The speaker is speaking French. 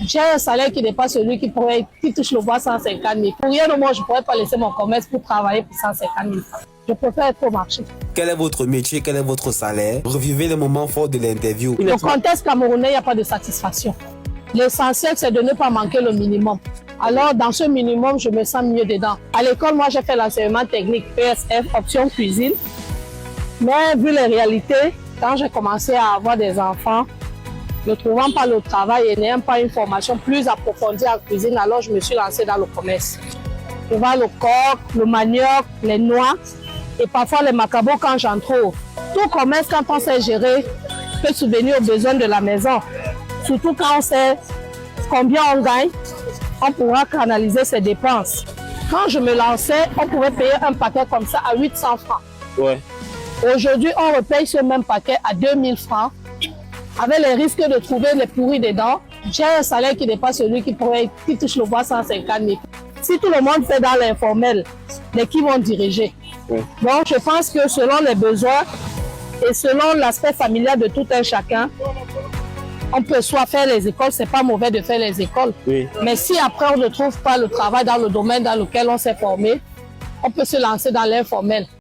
J'ai un salaire qui n'est pas celui qui touche le bois 150 000. Pour rien au monde, je ne pourrais pas laisser mon commerce pour travailler pour 150 000 francs. Je préfère être au marché. Quel est votre métier? Quel est votre salaire? Revivez les moments forts de l'interview. Au contexte camerounais, il n'y a pas de satisfaction. L'essentiel, c'est de ne pas manquer le minimum. Alors, dans ce minimum, je me sens mieux dedans. À l'école, moi, j'ai fait l'enseignement technique PSF, option cuisine. Mais vu les réalités, quand j'ai commencé à avoir des enfants, ne trouvant pas le travail et n'ayant pas une formation plus approfondie en cuisine, alors je me suis lancée dans le commerce. Je vends le coq, le manioc, les noix et parfois les macabots quand j'en trouve. Tout commerce, quand on sait gérer, peut subvenir aux besoins de la maison. Surtout quand on sait combien on gagne, on pourra canaliser ses dépenses. Quand je me lançais, on pouvait payer un paquet comme ça à 800 francs. Ouais. Aujourd'hui, on repaye ce même paquet à 2000 francs. Avec les risques de trouver les pourris dedans, j'ai un salaire qui n'est pas celui qui touche le bois 150 000. Si tout le monde fait dans l'informel, les qui vont diriger. Ouais. Donc, je pense que selon les besoins et selon l'aspect familial de tout un chacun, on peut soit faire les écoles, c'est pas mauvais de faire les écoles. Oui. Mais si après on ne trouve pas le travail dans le domaine dans lequel on s'est formé, on peut se lancer dans l'informel.